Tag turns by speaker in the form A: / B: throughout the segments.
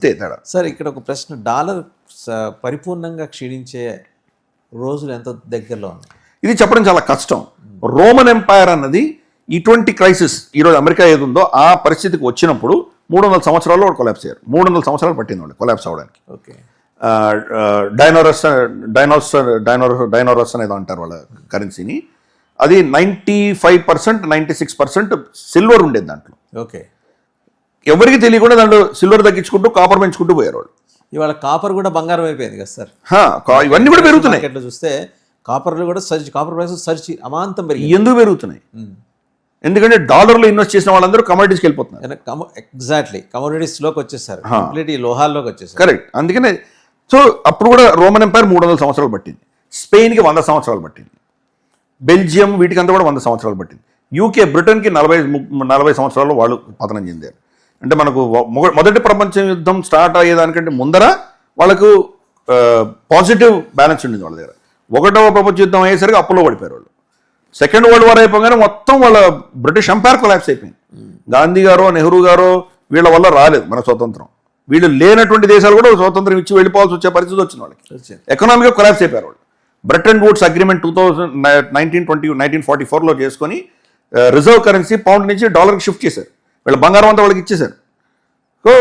A: తేడా.
B: సార్ ఇక్కడ ఒక ప్రశ్న, డాలర్ పరిపూర్ణంగా క్షీణించే రోజులు ఎంత దగ్గరలో ఉన్నాయి?
A: ఇది చెప్పడం చాలా కష్టం. రోమన్ ఎంపైర్ అన్నది ఇటువంటి క్రైసిస్ ఈరోజు అమెరికా ఏది ఉందో ఆ పరిస్థితికి వచ్చినప్పుడు 300 సంవత్సరాల్లో వాడు కొలాప్స్ అయ్యారు. 300 సంవత్సరాలు పట్టింది వాడు కొలాప్స్ అవడానికి.
B: ఓకే.
A: డైనోరస్ అనేది అంటారు వాళ్ళ కరెన్సీని. అది 95%, 96% సిల్వర్ ఉండేది దాంట్లో.
B: ఓకే.
A: ఎవరికి తెలియకుండా దాంట్లో సిల్వర్ తగ్గించుకుంటూ కాపర్ పెంచుకుంటూ పోయారు వాళ్ళు.
B: ఇవాళ కాపర్ కూడా బంగారం అయిపోయింది కదా సార్.
A: ఇవన్నీ కూడా పెరుగుతున్నాయి.
B: మార్కెట్లో చూస్తే కాపర్లు కూడా కాపర్ ప్రైసెస్ సర్చి అమాంతం పెరిగి.
A: ఎందుకు పెరుగుతున్నాయి? ఎందుకంటే డాలర్లో ఇన్వెస్ట్ చేసిన వాళ్ళందరూ కమోడిటీస్కి వెళ్ళిపోతున్నారు.
B: ఎగ్జాక్ట్లీ కమోడిటీస్లోకి వచ్చేసారు, కంప్లీట్ ఈ లోహాల్లోకి వచ్చేసారు.
A: కరెక్ట్. అందుకనే సో అప్పుడు కూడా రోమన్ ఎంపైర్ 300 సంవత్సరాలు పట్టింది. స్పెయిన్కి 100 సంవత్సరాలు పట్టింది. బెల్జియం వీటికంతా కూడా 100 సంవత్సరాలు పట్టింది. యూకే బ్రిటన్కి 40 సంవత్సరాల్లో వాళ్ళు పతనం చెందారు. అంటే మనకు మొదటి ప్రపంచ యుద్ధం స్టార్ట్ అయ్యేదానికంటే ముందర వాళ్ళకు పాజిటివ్ బ్యాలెన్స్ ఉండింది వాళ్ళ దగ్గర. ఒకటవ ప్రపంచ యుద్ధం అయ్యేసరికి అప్పులో పడిపోయారు వాళ్ళు. సెకండ్ వరల్డ్ వార్ అయిపోగానే మొత్తం వాళ్ళ బ్రిటిష్ ఎంపైర్ కొలాప్స్ అయిపోయింది. గాంధీ గారో నెహ్రూ గారో వీళ్ళ వల్ల రాలేదు మన స్వతంత్రం. వీళ్ళు లేనటువంటి దేశాలు కూడా స్వతంత్రం ఇచ్చి వెళ్ళిపోవాల్సి వచ్చే పరిస్థితి వచ్చింది వాళ్ళకి. ఎకనామిక్గా కొలాప్స్ అయిపోయారు వాళ్ళు. బ్రెటన్ వుడ్స్ అగ్రిమెంట్ 1944లో చేసుకొని రిజర్వ్ కరెన్సీ పౌండ్ నుంచి డాలర్కి షిఫ్ట్ చేశారు. వీళ్ళ బంగారం అంతా వాళ్ళకి ఇచ్చేశారు. సో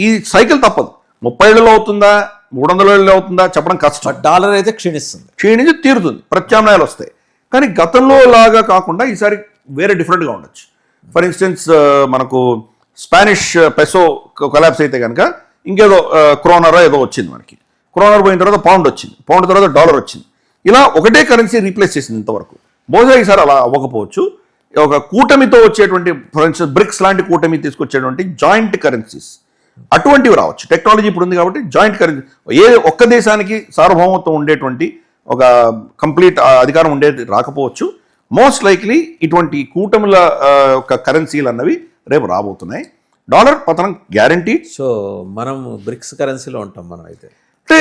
A: ఈ సైకిల్ తప్పదు. 30 ఏళ్ళలో అవుతుందా 300 ఏళ్ళలో అవుతుందా చెప్పడం కష్టం.
B: డాలర్ అయితే క్షీణించి
A: తీరుతుంది, ప్రత్యామ్నాయాలు వస్తాయి. కానీ గతంలో లాగా కాకుండా ఈసారి వేరే డిఫరెంట్గా ఉండొచ్చు. ఫర్ ఇన్స్టెన్స్ మనకు స్పానిష్ పెసో కొలాప్స్ అయితే కనుక ఇంకేదో క్రోనర్ ఏదో వచ్చింది మనకి. క్రోనర్ పోయిన తర్వాత పౌండ్ వచ్చింది, పౌండ్ తర్వాత డాలర్ వచ్చింది. ఇలా ఒకటే కరెన్సీ రీప్లేస్ చేసింది ఇంతవరకు. బహుశా ఈసారి అలా అవ్వకపోవచ్చు. ఒక కూటమితో వచ్చేటువంటి ఫర్ ఇన్స్టెన్స్ బ్రిక్స్ లాంటి కూటమి తీసుకొచ్చేటువంటి జాయింట్ కరెన్సీస్ అటువంటివి రావచ్చు. టెక్నాలజీ ఇప్పుడు ఉంది కాబట్టి జాయింట్ కరెన్సీ ఒక్క దేశానికి సార్వభౌమత్వం ఉండేటువంటి ఒక కంప్లీట్ అధికారం ఉండేది రాకపోవచ్చు. మోస్ట్ లైక్లీ ఇటువంటి కూటముల ఒక కరెన్సీలు అన్నవి రేపు రాబోతున్నాయి. డాలర్ పతనం గ్యారంటీ.
B: సో మనం బ్రిక్స్ కరెన్సీలో ఉంటాం మనం అయితే.
A: అంటే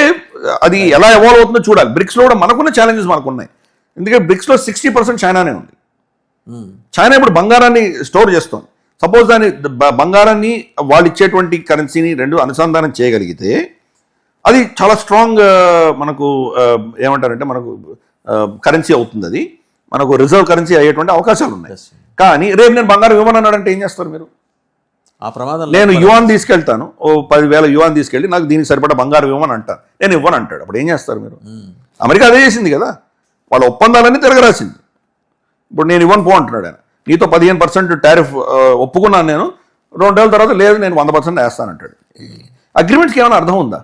A: అది ఎలా ఎవాల్వ్ అవుతుందో చూడాలి. బ్రిక్స్లో కూడా మనకున్న ఛాలెంజెస్ మనకున్నాయి. ఎందుకంటే బ్రిక్స్లో 60% చైనానే ఉంది. చైనా ఇప్పుడు బంగారాన్ని స్టోర్ చేస్తుంది. సపోజ్ దాని బంగారాన్ని వాళ్ళు ఇచ్చేటువంటి కరెన్సీని రెండు అనుసంధానం చేయగలిగితే అది చాలా స్ట్రాంగ్ మనకు ఏమంటారంటే మనకు కరెన్సీ అవుతుంది. అది మనకు రిజర్వ్ కరెన్సీ అయ్యేటువంటి అవకాశాలు ఉన్నాయి. కానీ రేపు నేను బంగారం ఇవ్వనన్నాడంటే ఏం చేస్తారు మీరు?
B: ఆ ప్రమాదం.
A: నేను యువాన్ తీసుకెళ్తాను, 10,000 యువాన్ తీసుకెళ్ళి నాకు దీనికి సరిపడా బంగారం ఇవ్వమని అంటాను, నేను ఇవ్వను అంటాడు. అప్పుడు ఏం చేస్తారు మీరు? అమెరికా అదే చేసింది కదా, వాళ్ళ ఒప్పందాలన్నీ తిరగరాసింది. ఇప్పుడు నేను ఇవ్వను పో అంటున్నాడు ఆయన. నీతో 15% టారిఫ్ ఒప్పుకున్నాను నేను, 2 ఏళ్ళ తర్వాత లేదు నేను 100% వేస్తానంటాడు. అగ్రిమెంట్స్కి ఏమైనా అర్థం ఉందా?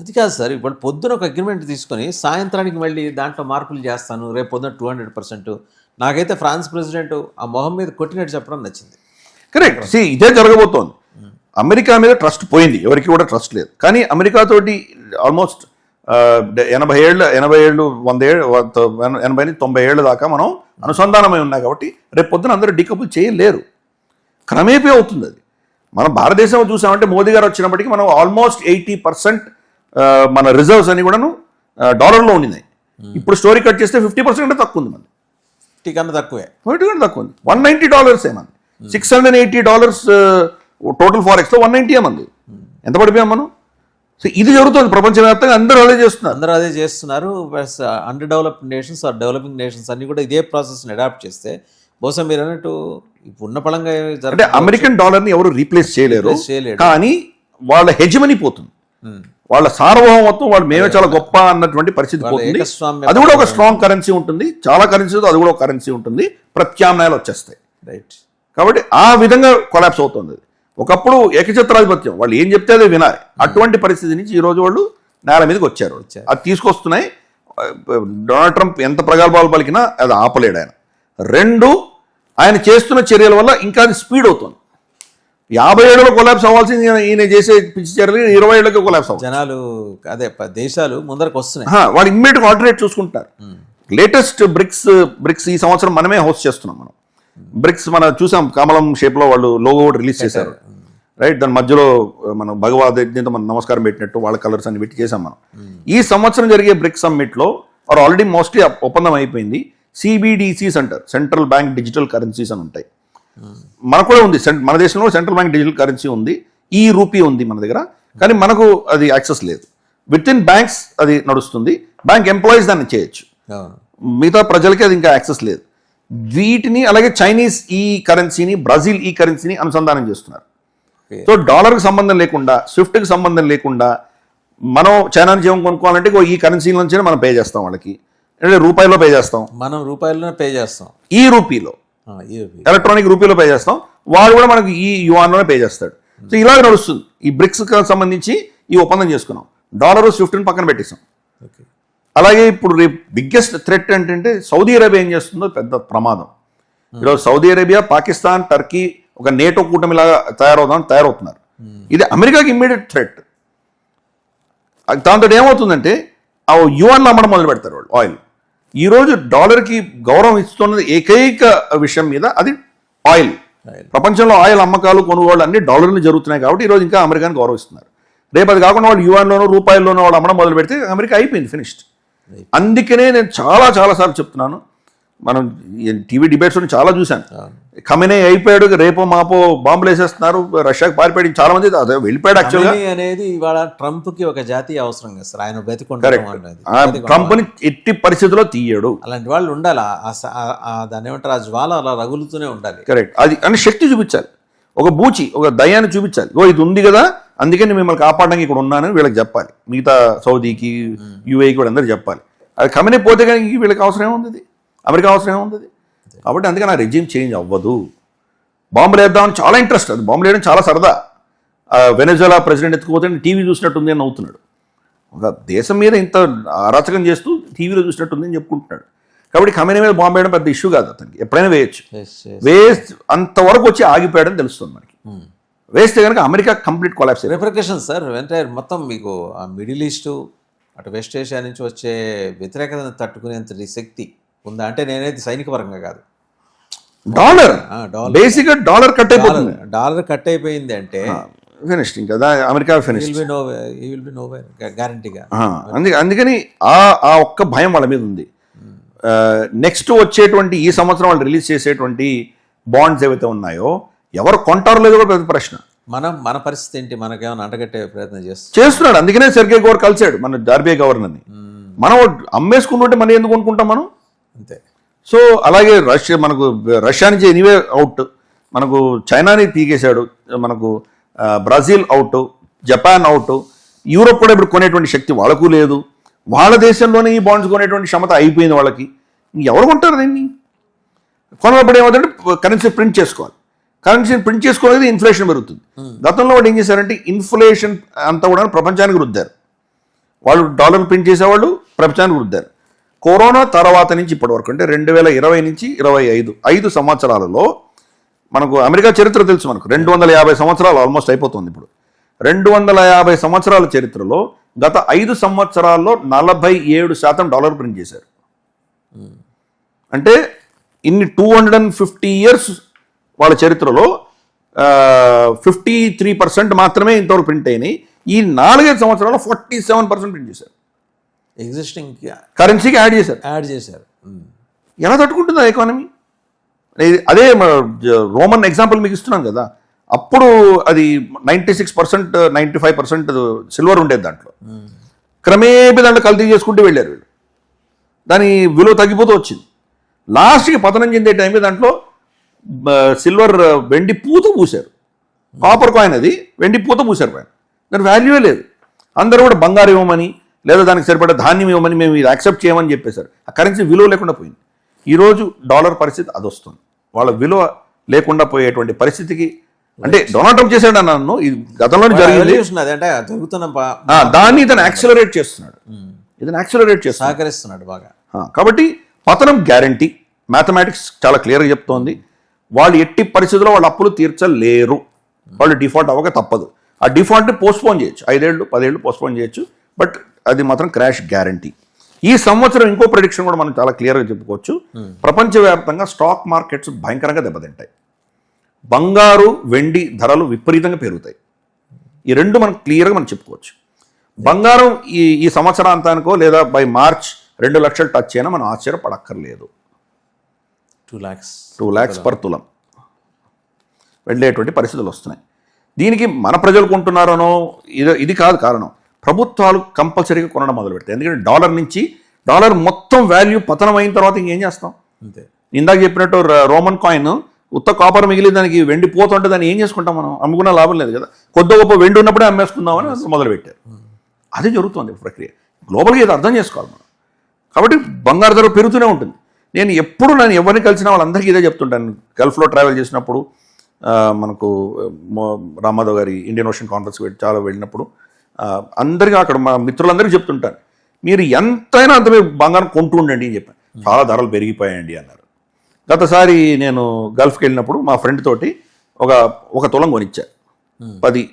B: అది కాదు సార్. ఇప్పుడు పొద్దున ఒక అగ్రిమెంట్ తీసుకొని సాయంత్రానికి మళ్ళీ దాంట్లో మార్పులు చేస్తాను, రేపు పొద్దున 200%. నాకైతే ఫ్రాన్స్ ప్రెసిడెంట్ ఆ మొహం మీద కొట్టినట్టు చెప్పడం నచ్చింది.
A: కరెక్ట్. ఇదే జరగబోతోంది. అమెరికా మీద ట్రస్ట్ పోయింది, ఎవరికి కూడా ట్రస్ట్ లేదు. కానీ అమెరికాతోటి ఆల్మోస్ట్ 80 ఏళ్ళు 100 ఏళ్ళు 80-90 ఏళ్ళ దాకా మనం అనుసంధానమై ఉన్నాయి కాబట్టి రేపు పొద్దున అందరూ డీకపుల్ చేయలేరు. క్రమేపీ అవుతుంది అది. మనం భారతదేశం చూసామంటే మోదీ గారు వచ్చినప్పటికీ మనం ఆల్మోస్ట్ 80% మన రిజర్వ్స్ అని కూడాను డాలర్లో ఉండినాయి. ఇప్పుడు స్టోరీ కట్ చేస్తే 50% తక్కువ ఉంది. మనది
B: 50 కన్నా తక్కువే,
A: తక్కువ ఉంది. $190 ఏమంది, $680 టోటల్ ఫారెక్స్లో 190 ఏమంది. ఎంత పడిపోయాం మనం? సో ఇది జరుగుతుంది ప్రపంచవ్యాప్తంగా, అందరూ అదే చేస్తున్నారు.
B: Under developed nations or developing nations అన్ని కూడా ఇదే ప్రాసెస్ని అడాప్ట్ చేస్తే బహుశా మీరు అన్నట్టు ఉన్న పళంగా
A: అంటే అమెరికన్ డాలర్ని ఎవరు రీప్లేస్ చేయలేరు. కానీ వాళ్ళ హెజిమనీ పోతుంది, వాళ్ళ సార్వభౌమత్వం, వాళ్ళు మేమే చాలా గొప్ప అన్నటువంటి పరిస్థితి పోతుంది. అది కూడా ఒక స్ట్రాంగ్ కరెన్సీ ఉంటుంది. చాలా కరెన్సీతో అది కూడా ఒక కరెన్సీ ఉంటుంది. ప్రత్యామ్నాయాలు వచ్చేస్తాయి.
B: రైట్. కాబట్టి
A: ఆ విధంగా కొలాప్స్ అవుతుంది. ఒకప్పుడు ఏకఛత్రాధిపత్యం, వాళ్ళు ఏం చెప్తే అదే వినాలి. అటువంటి పరిస్థితి నుంచి ఈ రోజు వాళ్ళు నేల మీదకి వచ్చారు. అది తీసుకొస్తున్నాయి. డొనాల్డ్ ట్రంప్ ఎంత ప్రగల్భాలు పలికినా అది ఆపలేడు ఆయన. 2, ఆయన చేస్తున్న చర్యల వల్ల ఇంకా అది స్పీడ్ అవుతుంది. 50 ఏళ్ళలో కొలాప్స్ అవ్వాల్సింది ఈయన చేసే పిచ్చి చర్యలు 20 ఏళ్ళకి కొలాప్స్ అవ్వాలి.
B: జనాలు అదే దేశాలు ముందరకు వస్తున్నాయి.
A: వాళ్ళు ఇమ్మీడియట్ ఆల్టర్నేట్ చూసుకుంటారు. లేటెస్ట్ బ్రిక్స్ ఈ సంవత్సరం మనమే హోస్ట్ చేస్తున్నాం. మనం బ్రిక్స్ మనం చూసాం, కమలం షేప్లో వాళ్ళు లోగో కూడా రిలీజ్ చేశారు. రైట్, దాని మధ్యలో మనం భగవద్గీత మనం నమస్కారం పెట్టినట్టు వాళ్ళ కలర్స్ అన్ని పెట్టి చేసాం మనం. ఈ సంవత్సరం జరిగే బ్రిక్స్ సమ్మిట్లో ఆల్రెడీ మోస్ట్లీ ఒప్పందం అయిపోయింది. CBDCs అంటారు, సెంట్రల్ బ్యాంక్ డిజిటల్ కరెన్సీస్ అని ఉంటాయి. మనకు కూడా ఉంది, మన దేశంలో సెంట్రల్ బ్యాంక్ డిజిటల్ కరెన్సీ ఉంది. ఈ రూపీ ఉంది మన దగ్గర. కానీ మనకు అది యాక్సెస్ లేదు. విత్ ఇన్ బ్యాంక్స్ అది నడుస్తుంది, బ్యాంక్ ఎంప్లాయీస్ దాన్ని చేయొచ్చు,
B: అవును.
A: మిగతా ప్రజలకి అది ఇంకా యాక్సెస్ లేదు. వీటిని అలాగే చైనీస్ ఈ కరెన్సీని, బ్రెజిల్ ఈ కరెన్సీని అనుసంధానం చేస్తున్నారు. సో డాలర్కి సంబంధం లేకుండా, స్విఫ్ట్కి సంబంధం లేకుండా మనం చైనా నుంచి ఏం కొనుక్కోవాలంటే ఈ కరెన్సీ నుంచి మనం పే చేస్తాం వాళ్ళకి, అంటే రూపాయలో పే చేస్తాం,
B: మనం రూపాయల్లోనే పే చేస్తాం,
A: ఈ రూపీలో
B: ఈ
A: ఎలక్ట్రానిక్ రూపీలో పే చేస్తాం, వాడు కూడా మనకి ఈ యువాన్లోనే పే చేస్తాడు. సో ఇలాగ నడుస్తుంది. ఈ బ్రిక్స్కి సంబంధించి ఈ ఒప్పందం చేసుకున్నాం, డాలర్ స్విఫ్ట్ని పక్కన పెట్టేసాం.
B: ఓకే.
A: అలాగే ఇప్పుడు రేపు బిగ్గెస్ట్ థ్రెట్ ఏంటంటే సౌదీ అరేబియా ఏం చేస్తుందో పెద్ద ప్రమాదం. ఈరోజు సౌదీ అరేబియా, పాకిస్తాన్, టర్కీ ఒక నేటో కూటమిలాగా తయారవుతున్నారు. ఇది అమెరికాకి ఇమ్మీడియట్ థ్రెట్. దాంతో ఏమవుతుందంటే ఆ యువాన్లు అమ్మడం మొదలు పెడతారు వాళ్ళు ఆయిల్. ఈరోజు డాలర్కి గౌరవం ఇస్తున్నది ఏకైక విషయం మీద అది ఆయిల్. ప్రపంచంలో ఆయిల్ అమ్మకాలు, కొనుగోళ్ళు అన్ని డాలర్లు జరుగుతున్నాయి కాబట్టి ఈరోజు ఇంకా అమెరికాని గౌరవిస్తున్నారు. రేపు అది కాకుండా వాళ్ళు యువాన్లోనో రూపాయల్లోనో వాళ్ళు అమ్మడం మొదలు పెడితే అమెరికా అయిపోయింది, ఫినిష్డ్. అందుకనే నేను చాలాసార్లు చెప్తున్నాను, మనం టీవీ డిబేట్స్ చాలా చూశాను. ఖమేనీ అయిపోయాడు, రేపో మాపో బాంబులు వేసేస్తున్నారు, రష్యాకి పారిపోయాడు, చాలా మంది అదే వెళ్ళిపోయాడు. యాక్చువల్గా
B: అనేది ఇవాళ ట్రంప్ కి ఒక జాతీయ అవసరం కదా సార్, ఆయన
A: ట్రంప్ ని ఎట్టి పరిస్థితుల్లో తీయడు.
B: అలాంటి వాళ్ళు ఉండాలి, దాన్ని ఏమంటారు, ఆ జ్వాల అలా రగులుతూనే ఉండాలి.
A: కరెక్ట్. అది అని శక్తి చూపించాలి, ఒక బూచి, ఒక దయాన్ని చూపించాలి. ఇది ఉంది కదా, అందుకే నేను మిమ్మల్ని కాపాడడానికి ఇక్కడ ఉన్నానని వీళ్ళకి చెప్పాలి, మిగతా సౌదీకి, యూఏకి కూడా అందరూ చెప్పాలి. అది ఖమేనీ పోతే కానీ వీళ్ళకి అవసరం ఏముంది, అమెరికా అవసరం ఏముంది. కాబట్టి అందుకే నా రెజ్యూమ్ చేంజ్ అవ్వదు. బాంబులు వేద్దామని చాలా ఇంట్రెస్ట్, అది బాంబులు వేయడం చాలా సరదా. వెనెజులా ప్రెసిడెంట్ ఎత్తుకుపోతే టీవీ చూసినట్టుంది అని నవ్వుతున్నాడు. ఒక దేశం మీద ఇంత అరాచకం చేస్తూ టీవీలో చూసినట్టుంది అని చెప్పుకుంటున్నాడు. కాబట్టి ఖమేనీ మీద బాంబు వేయడం పెద్ద ఇష్యూ కాదు, అతనికి ఎప్పుడైనా వేయచ్చు. వేస్ట్ అంతవరకు వచ్చి ఆగిపోయాడని తెలుస్తుంది మనకి. వేస్తే కనుక America complete collapse.
B: Repercussion sir entire మొత్తం మీకు ఆ మిడిల్ ఈస్టు అటు వెస్ట్ ఏషియా నుంచి వచ్చే వ్యతిరేకతను తట్టుకునేంత శక్తి ఉందా అంటే, నేనైతే సైనిక పరంగా కాదు,
A: డాలర్ బేసిక్గా డాలర్ కట్ అయిపోతుంది.
B: డాలర్ కట్ అయిపోయింది అంటే
A: ఫినిష్డ్, ఇంకా అమెరికా ఫినిష్డ్,
B: గ్యారంటీగా.
A: అందుకని ఆ ఒక్క భయం వాళ్ళ మీద ఉంది. నెక్స్ట్ వచ్చేటువంటి ఈ సంవత్సరం వాళ్ళు రిలీజ్ చేసేటువంటి బాండ్స్ ఏవైతే ఉన్నాయో ఎవరు కొంటారో లేదో కూడా పెద్ద ప్రశ్న.
B: మన పరిస్థితి ఏంటి, మనకేమైనా అంటగట్టే ప్రయత్నం
A: చేస్తున్నాడు. అందుకనే సెర్గే గోర్ కలిసాడు మన ఆర్బీఐ గవర్నర్ని. మనం అమ్మేసుకుంటుంటే మనం ఎందుకు కొనుక్కుంటాం మనం,
B: అంతే.
A: సో అలాగే రష్యా నుంచి ఎనీవే అవుట్, మనకు చైనాని తీగేశాడు, మనకు Brazil out, Japan out, Europe కూడా ఇప్పుడు కొనేటువంటి శక్తి వాళ్ళకు లేదు. వాళ్ళ దేశంలోనే ఈ బాండ్స్ కొనేటువంటి క్షమత అయిపోయింది వాళ్ళకి. ఎవరు కొంటారు దీన్ని? కొన్నప్పుడు ఏమవుతుందంటే కరెన్సీ ప్రింట్ చేసుకోవాలి. కరెన్సీని ప్రింట్ చేసుకోలేదు, ఇన్ఫ్లేషన్ పెరుగుతుంది. గతంలో వాళ్ళు ఏం చేశారంటే ఇన్ఫ్లేషన్ అంతా కూడా ప్రపంచానికి రుద్దారు. వాళ్ళు డాలర్ ప్రింట్ చేసేవాళ్ళు ప్రపంచానికి రుద్దారు. కరోనా తర్వాత నుంచి ఇప్పటి వరకు అంటే 2020 నుంచి 25 సంవత్సరాలలో మనకు అమెరికా చరిత్ర తెలుసు, మనకు 250 సంవత్సరాలు ఆల్మోస్ట్ అయిపోతుంది ఇప్పుడు. 250 సంవత్సరాల చరిత్రలో గత 5 సంవత్సరాల్లో 47% డాలర్ ప్రింట్ చేశారు. అంటే ఇన్ని 250 ఇయర్స్ వాళ్ళ చరిత్రలో 53% మాత్రమే ఇంతవరకు ప్రింట్ అయినాయి. ఈ 4-5 సంవత్సరాల్లో 47% ప్రింట్ చేశారు.
B: ఎగ్జిస్టింగ్
A: కరెన్సీకి యాడ్ చేశారు. ఎలా తట్టుకుంటుంది ఆ ఎకానమీ? అదే రోమన్ ఎగ్జాంపుల్ మీకు ఇస్తున్నాను కదా, అప్పుడు అది 96%, 95% సిల్వర్ ఉండేది దాంట్లో. క్రమేపీ దాంట్లో కల్తీ చేసుకుంటూ వెళ్ళారు వీళ్ళు, దాని విలువ తగ్గిపోతూ వచ్చింది. లాస్ట్కి పతనం చెందే టైంకి దాంట్లో సిల్వర్ వెండి పూత పూశారు, కాపర్ కాయిన్ అది వెండి పూత పూశారు పైన, దాని వాల్యూవే లేదు. అందరూ కూడా బంగారు ఇవ్వమని లేదా దానికి సరిపడా ధాన్యం ఇవ్వమని మేము ఇది యాక్సెప్ట్ చేయమని చెప్పేశారు. ఆ కరెన్సీ విలువ లేకుండా పోయింది. ఈరోజు డాలర్ పరిస్థితి అది వస్తుంది, వాళ్ళ విలువ లేకుండా పోయేటువంటి పరిస్థితికి. అంటే డొనాల్డ్ ట్రంప్ చేశాడు అన్నాను, ఇది గతంలో జరిగింది, దాన్ని ఇతను యాక్సిలరేట్ చేస్తున్నాడు,
B: సహకరిస్తున్నాడు బాగా.
A: కాబట్టి పతనం గ్యారంటీ. మ్యాథమెటిక్స్ చాలా క్లియర్గా చెప్తోంది, వాళ్ళు ఎట్టి పరిస్థితుల్లో వాళ్ళ అప్పులు తీర్చలేరు, వాళ్ళు డిఫాల్ట్ అవ్వక తప్పదు. ఆ డిఫాల్ట్ని పోస్ట్పోన్ చేయొచ్చు, 5 ఏళ్ళు 10 ఏళ్ళు పోస్ట్పోన్ చేయొచ్చు, బట్ అది మాత్రం క్రాష్ గ్యారంటీ. ఈ సంవత్సరం ఇంకో ప్రెడిక్షన్ కూడా మనం చాలా క్లియర్గా చెప్పుకోవచ్చు. ప్రపంచవ్యాప్తంగా స్టాక్ మార్కెట్స్ భయంకరంగా దెబ్బతింటాయి, బంగారు వెండి ధరలు విపరీతంగా పెరుగుతాయి. ఈ రెండు మనం క్లియర్గా మనం చెప్పుకోవచ్చు. బంగారం ఈ సంవత్సరాంతానికో లేదా బై మార్చ్ 2 లక్షలు టచ్ అయినా మనం ఆశ్చర్యపడక్కర్లేదు. 2 lakhs పర్ తులం వెళ్ళేటువంటి పరిస్థితులు వస్తున్నాయి. దీనికి మన ప్రజలు కొంటున్నారనో ఇది కాదు కారణం. ప్రభుత్వాలు కంపల్సరీగా కొనడం మొదలు పెడతాయి. ఎందుకంటే డాలర్ మొత్తం వాల్యూ పతనం అయిన తర్వాత ఇంకేం చేస్తాం?
B: అంతే.
A: ఇందాక చెప్పినట్టు రోమన్ కాయిన్ ఉత్త కాపర్ మిగిలి దానికి వెండి పోతుంటే దాన్ని ఏం చేసుకుంటాం మనం? అమ్ముకున్నా లాభం లేదు కదా. కొద్ది గొప్ప వెండి ఉన్నప్పుడే అమ్మేసుకుందామని మొదలు పెట్టారు. అదే జరుగుతుంది ప్రక్రియ. గ్లోబల్గా ఇది అర్థం చేసుకోవాలి మనం. కాబట్టి బంగారు ధర పెరుగుతూనే ఉంటుంది. నేను ఎవరిని కలిసినా వాళ్ళందరికీ ఇదే చెప్తుంటాను. గల్ఫ్లో ట్రావెల్ చేసినప్పుడు మనకు రామాధవ్ గారి ఇండియన్ ఓషన్ కాన్ఫరెన్స్ చాలా వెళ్ళినప్పుడు అందరికీ అక్కడ మా మిత్రులందరికీ చెప్తుంటాను, మీరు ఎంతైనా అంత మీరు బంగారం కొంటూ ఉండండి అని చెప్పాను. చాలా ధరలు పెరిగిపోయాయండి అన్నారు. గతసారి నేను గల్ఫ్కి వెళ్ళినప్పుడు మా ఫ్రెండ్ తోటి ఒక తులం కొనిచ్చా. 10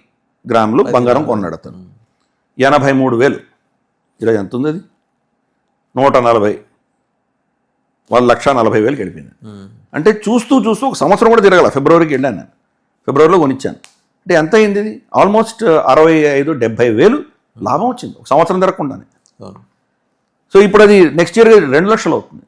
A: గ్రాములు బంగారం కొన్నాడు అతను. 83,000. ఈరోజు ఎంత ఉంది? అది 140. 1,40,000 గడిపోయింది. అంటే చూస్తూ ఒక సంవత్సరం కూడా తిరగల. ఫిబ్రవరికి వెళ్ళాను నేను. ఫిబ్రవరిలో కొనిచ్చాను. అంటే ఎంత అయింది? ఇది ఆల్మోస్ట్ 65,000-70,000 లాభం వచ్చింది ఒక సంవత్సరం తిరగకుండానే. సో ఇప్పుడు అది నెక్స్ట్ ఇయర్ 2 లక్షలు అవుతుంది.